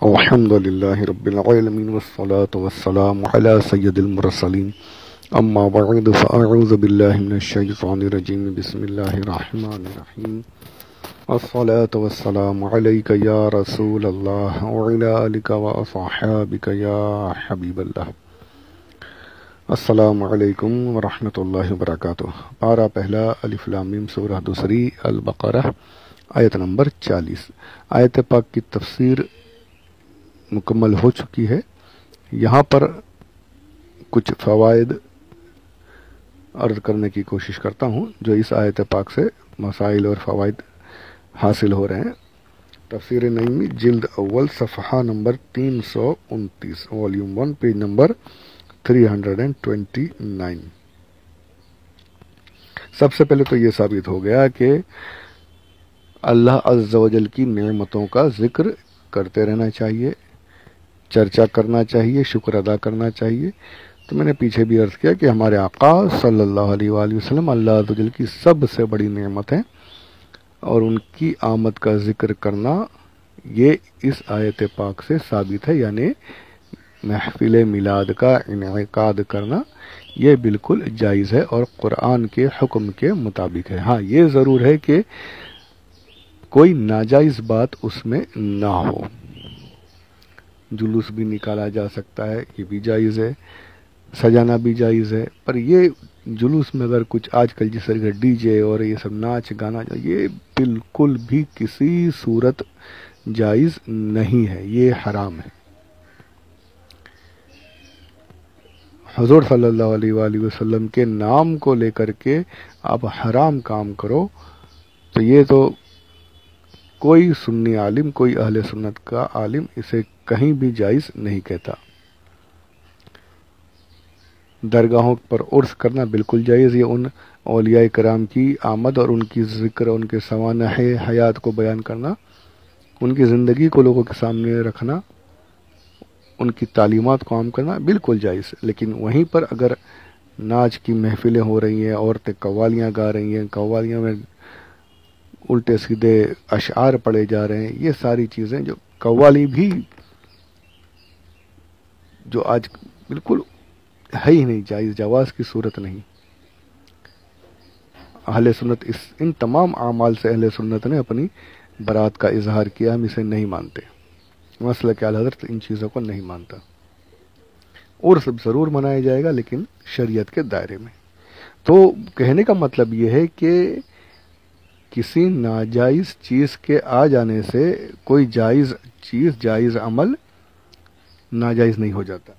الحمد للہ رب العالمین والصلاة والسلام علی سید المرسلین اما بعد فاعوذ باللہ من الشیطان الرجیم بسم اللہ الرحمن الرحیم الصلاة والسلام علیک یا رسول اللہ وعلی آلک واصحابک یا حبیب اللہ۔ السلام علیکم ورحمۃ اللہ وبرکاتہ۔ پارہ پہلا الف لام میم، سورہ دوسری البقرہ، آیت نمبر 40۔ آیت پاک کی تفسیر مکمل ہو چکی ہے۔ یہاں پر کچھ فوائد عرض کرنے کی کوشش کرتا ہوں جو اس آیت پاک سے مسائل اور فوائد حاصل ہو رہے ہیں۔ تفسیر نعیمی جلد اول صفحہ نمبر 329، والیوم 1، پیج نمبر 329۔ سب سے پہلے تو یہ ثابت ہو گیا کہ اللہ عز و جل کی نعمتوں کا ذکر کرتے رہنا چاہیے، چرچا کرنا چاہیے، شکر ادا کرنا چاہیے۔ تو میں نے پیچھے بھی عرض کیا کہ ہمارے آقا صلی اللہ علیہ وآلہ وسلم اللہ عز و جل کی سب سے بڑی نعمت ہیں، اور ان کی آمد کا ذکر کرنا یہ اس آیت پاک سے ثابت ہے، یعنی محفل میلاد کا انعقاد کرنا یہ بالکل جائز ہے اور قرآن کے حکم کے مطابق ہے۔ ہاں، یہ ضرور ہے کہ کوئی ناجائز بات اس میں نہ ہو۔ جلوس بھی نکالا جا سکتا ہے، یہ بھی جائز ہے، سجانا بھی جائز ہے، پر یہ جلوس میں اگر کچھ آج کل جس طرح ڈی جے اور یہ سب ناچ گانا، یہ بالکل بھی کسی صورت جائز نہیں ہے، یہ حرام ہے۔ حضور صلی اللہ علیہ وآلہ وسلم کے نام کو لے کر کے آپ حرام کام کرو تو یہ تو کوئی سنی عالم، کوئی اہل سنت کا عالم اسے کہیں بھی جائز نہیں کہتا۔ درگاہوں پر عرس کرنا بالکل جائز، یہ ان اولیاء کرام کی آمد اور ان کی ذکر، ان کے سوانح حیات کو بیان کرنا، ان کی زندگی کو لوگوں کے سامنے رکھنا، ان کی تعلیمات کو عام کرنا بالکل جائز۔ لیکن وہیں پر اگر ناچ کی محفلیں ہو رہی ہیں، عورتیں قوالیاں گا رہی ہیں، قوالیاں میں الٹے سیدھے اشعار پڑھے جا رہے ہیں، یہ ساری چیزیں جو قوالی بھی جو آج بالکل ہے ہی نہیں، جائز جواز کی صورت نہیں۔ اہل سنت ان تمام اعمال سے اہل سنت نے اپنی برات کا اظہار کیا، ہم اسے نہیں مانتے۔ مسلک اعلی حضرت ان چیزوں کو نہیں مانتا۔ اور سب ضرور منایا جائے گا لیکن شریعت کے دائرے میں۔ تو کہنے کا مطلب یہ ہے کہ کسی ناجائز چیز کے آ جانے سے کوئی جائز چیز، جائز عمل ناجائز نہیں ہو جاتا۔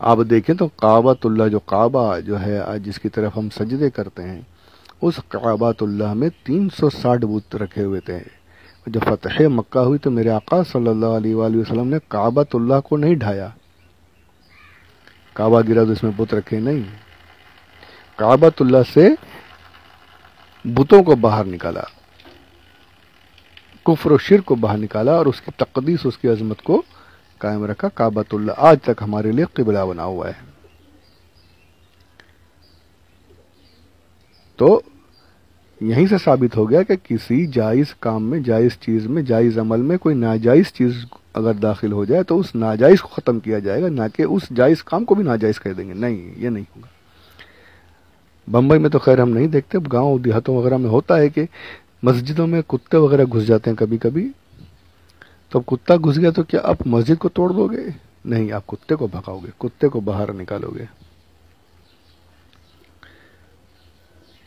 آپ دیکھیں تو کعبۃ اللہ، جو کعبہ جو ہے جس کی طرف ہم سجدے کرتے ہیں، اس کعبۃ اللہ میں 360 بت رکھے ہوئے تھے۔ جب فتح مکہ ہوئی تو میرے آقا صلی اللہ علیہ وآلہ وسلم نے کعبۃ اللہ کو نہیں ڈھایا، کعبہ گرا تو اس میں بت رکھے نہیں، کعبۃ اللہ سے بتوں کو باہر نکالا، کفر و شرک کو باہر نکالا اور اس کی تقدیس، اس کی عظمت کو قائم رکھا۔ کعبۃ اللہ آج تک ہمارے لیے قبلہ بنا ہوا ہے۔ تو یہیں سے ثابت ہو گیا کہ کسی جائز کام میں، جائز چیز میں، جائز عمل میں کوئی ناجائز چیز اگر داخل ہو جائے تو اس ناجائز کو ختم کیا جائے گا، نہ کہ اس جائز کام کو بھی ناجائز کہہ دیں گے۔ نہیں، یہ نہیں ہوگا۔ بمبئی میں تو خیر ہم نہیں دیکھتے، گاؤں دیہاتوں وغیرہ میں ہوتا ہے کہ مسجدوں میں کتے وغیرہ گھس جاتے ہیں کبھی کبھی۔ تو اب کتا گھس گیا تو کیا آپ مسجد کو توڑ دو گے؟ نہیں، آپ کتے کو بھگاؤ گے، کتے کو باہر نکالو گے۔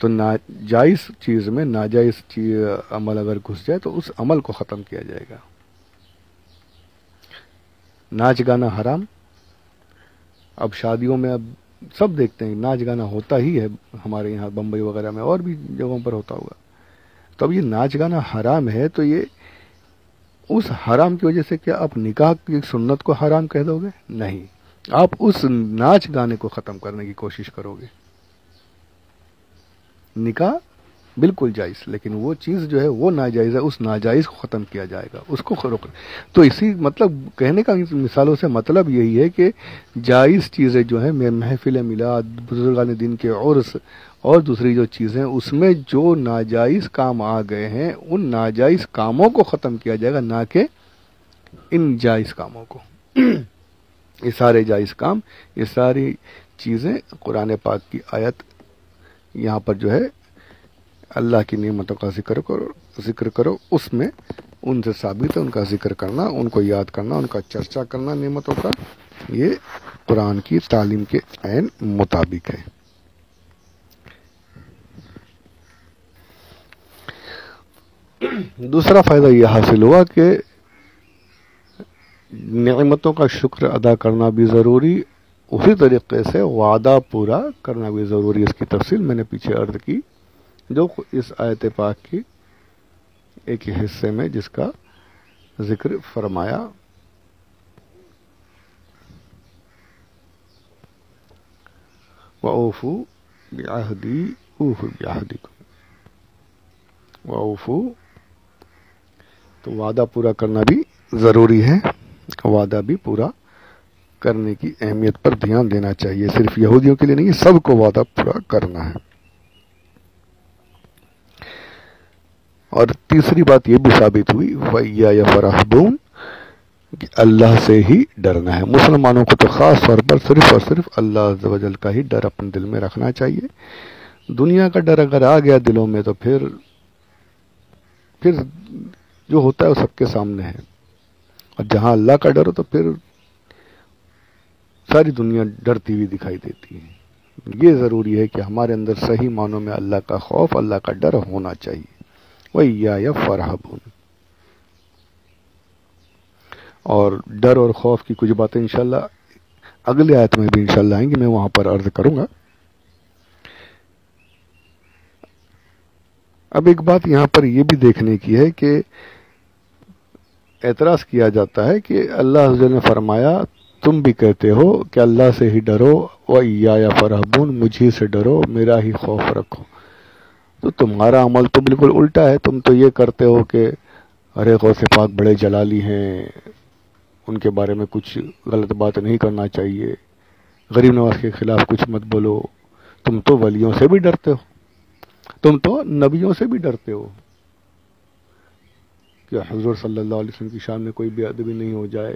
تو ناجائز چیز میں ناجائز عمل اگر گھس جائے تو اس عمل کو ختم کیا جائے گا۔ ناچ گانا حرام۔ اب شادیوں میں اب سب دیکھتے ہیں ناچ گانا ہوتا ہی ہے، ہمارے یہاں بمبئی وغیرہ میں اور بھی جگہوں پر ہوتا ہوگا۔ تو اب یہ ناچ گانا حرام ہے تو یہ اس حرام کی وجہ سے کیا آپ نکاح کی سنت کو حرام کہہ دو گے؟ نہیں، آپ اس ناچ گانے کو ختم کرنے کی کوشش کرو گے۔ نکاح بالکل جائز، لیکن وہ چیز جو ہے وہ ناجائز ہے، اس ناجائز کو ختم کیا جائے گا، اس کو روک۔ تو اسی مطلب کہنے کا مثالوں سے مطلب یہی ہے کہ جائز چیزیں جو ہیں محفل میلاد، بزرگان دین کے عرس اور دوسری جو چیزیں اس میں جو ناجائز کام آ گئے ہیں ان ناجائز کاموں کو ختم کیا جائے گا، نہ کہ ان جائز کاموں کو۔ یہ سارے جائز کام، یہ ساری چیزیں قرآن پاک کی آیت یہاں پر جو ہے اللہ کی نعمتوں کا ذکر کرو، اس میں ان سے ثابت ہے ان کا ذکر کرنا، ان کو یاد کرنا، ان کا چرچا کرنا نعمتوں کا، یہ قرآن کی تعلیم کے عین مطابق ہے۔ دوسرا فائدہ یہ حاصل ہوا کہ نعمتوں کا شکر ادا کرنا بھی ضروری، اسی طریقے سے وعدہ پورا کرنا بھی ضروری۔ اس کی تفصیل میں نے پیچھے عرض کی، جو اس آیت پاک کی ایک حصے میں جس کا ذکر فرمایا، وَأَوْفُوا بِعَهْدِي أُوفِ بِعَهْدِكُمْ، وَأَوْفُوا، تو وعدہ پورا کرنا بھی ضروری ہے، وعدہ بھی پورا کرنے کی اہمیت پر دھیان دینا چاہیے، صرف یہودیوں کے لیے نہیں، سب کو وعدہ پورا کرنا ہے۔ اور تیسری بات یہ بھی ثابت ہوئی وَإِيَّايَ فَارْهَبُونِ، کہ اللہ سے ہی ڈرنا ہے۔ مسلمانوں کو تو خاص طور پر صرف اور صرف اللہ عز و جل کا ہی ڈر اپنے دل میں رکھنا چاہیے۔ دنیا کا ڈر اگر آ گیا دلوں میں تو پھر جو ہوتا ہے وہ سب کے سامنے ہے، اور جہاں اللہ کا ڈر ہو تو پھر ساری دنیا ڈرتی ہوئی دکھائی دیتی ہے۔ یہ ضروری ہے کہ ہمارے اندر صحیح معنوں میں اللہ کا خوف، اللہ کا ڈر ہونا چاہیے۔ وَإِيَّايَ فَارْهَبُونِ، اور ڈر اور خوف کی کچھ باتیں انشاءاللہ اگلے آیت میں بھی انشاءاللہ آئیں گی، میں وہاں پر عرض کروں گا۔ اب ایک بات یہاں پر یہ بھی دیکھنے کی ہے کہ اعتراض کیا جاتا ہے کہ اللہ عز و جل نے فرمایا تم بھی کہتے ہو کہ اللہ سے ہی ڈرو، وَإِيَّايَ فَارْهَبُونِ، مجھے سے ڈرو، میرا ہی خوف رکھو، تو تمہارا عمل تو بالکل الٹا ہے۔ تم تو یہ کرتے ہو کہ ارے غوث پاک بڑے جلالی ہیں، ان کے بارے میں کچھ غلط بات نہیں کرنا چاہیے، غریب نواز کے خلاف کچھ مت بولو، تم تو ولیوں سے بھی ڈرتے ہو، تم تو نبیوں سے بھی ڈرتے ہو کہ حضور صلی اللہ علیہ وسلم کی شان میں کوئی بے ادبی نہیں ہو جائے،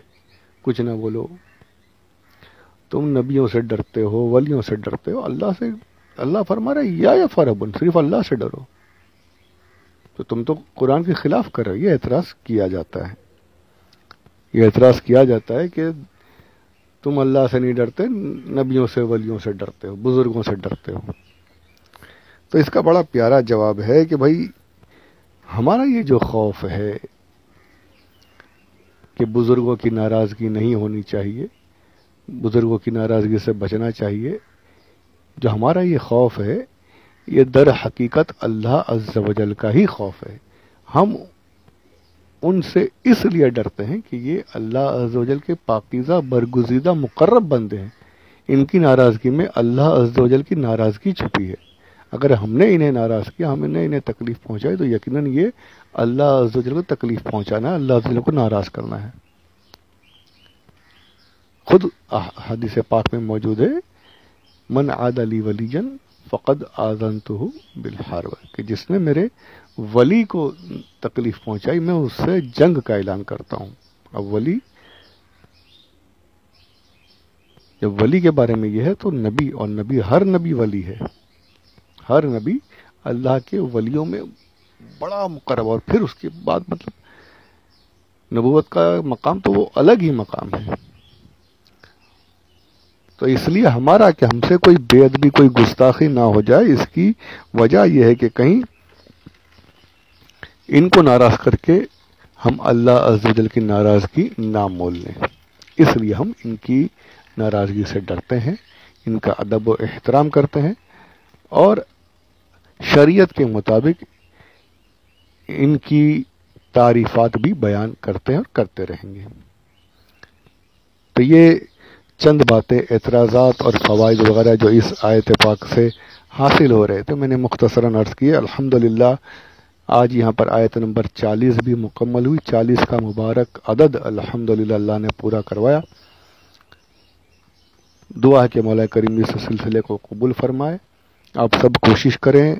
کچھ نہ بولو، تم نبیوں سے ڈرتے ہو، ولیوں سے ڈرتے ہو، اللہ سے۔ اللہ فرما رہا ہے یا فارہبون، صرف اللہ سے ڈرو، تو تم تو قرآن کے خلاف کر رہے ہو۔ یہ اعتراض کیا جاتا ہے، یہ اعتراض کیا جاتا ہے کہ تم اللہ سے نہیں ڈرتے، نبیوں سے، ولیوں سے ڈرتے ہو، بزرگوں سے ڈرتے ہو۔ تو اس کا بڑا پیارا جواب ہے کہ بھائی ہمارا یہ جو خوف ہے کہ بزرگوں کی ناراضگی نہیں ہونی چاہیے، بزرگوں کی ناراضگی سے بچنا چاہیے، جو ہمارا یہ خوف ہے یہ در حقیقت اللہ عز و جل کا ہی خوف ہے۔ ہم ان سے اس لیے ڈرتے ہیں کہ یہ اللہ عز و جل کے پاکیزہ برگزیدہ مقرب بندے ہیں، ان کی ناراضگی میں اللہ عز و جل کی ناراضگی چھپی ہے۔ اگر ہم نے انہیں ناراض کیا، ہم نے انہیں تکلیف پہنچائی، تو یقیناً یہ اللہ عز و جل کو تکلیف پہنچانا ہے، اللہ عز و جل کو ناراض کرنا ہے۔ خود حدیث پاک میں موجود ہے من عاد لی ولیًا فقد آذنتہ بالحرب، کہ جس نے میرے ولی کو تکلیف پہنچائی میں اس سے جنگ کا اعلان کرتا ہوں۔ اب ولی، جب ولی کے بارے میں یہ ہے تو نبی، اور نبی ہر نبی ولی ہے، ہر نبی اللہ کے ولیوں میں بڑا مقرب، اور پھر اس کے بعد مطلب نبوت کا مقام تو وہ الگ ہی مقام ہے۔ تو اس لیے ہمارا کہ ہم سے کوئی بے ادبی، کوئی گستاخی نہ ہو جائے، اس کی وجہ یہ ہے کہ کہیں ان کو ناراض کر کے ہم اللہ عز و جل کی ناراضگی نہ مول لیں، اس لیے ہم ان کی ناراضگی سے ڈرتے ہیں، ان کا ادب و احترام کرتے ہیں، اور شریعت کے مطابق ان کی تعریفات بھی بیان کرتے ہیں اور کرتے رہیں گے۔ تو یہ چند باتیں، اعتراضات اور فوائد وغیرہ جو اس آیت پاک سے حاصل ہو رہے تھے میں نے مختصراً عرض کیے۔ الحمدللہ آج یہاں پر آیت نمبر 40 بھی مکمل ہوئی، 40 کا مبارک عدد الحمدللہ اللہ نے پورا کروایا۔ دعا ہے کہ مولا کریم اس سلسلے کو قبول فرمائے، آپ سب کوشش کریں،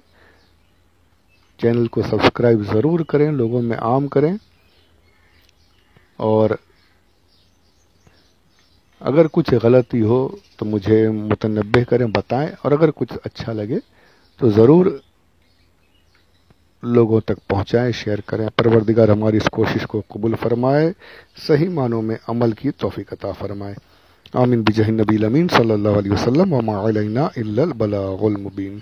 چینل کو سبسکرائب ضرور کریں، لوگوں میں عام کریں، اور اگر کچھ غلطی ہو تو مجھے متنبہ کریں، بتائیں، اور اگر کچھ اچھا لگے تو ضرور لوگوں تک پہنچائیں، شیئر کریں۔ پروردگار ہماری اس کوشش کو قبول فرمائے، صحیح معنوں میں عمل کی توفیق عطا فرمائے۔ آمین بجاہ النبی الامین صلی اللہ علیہ وسلم، وما علینا الا البلاغ المبین۔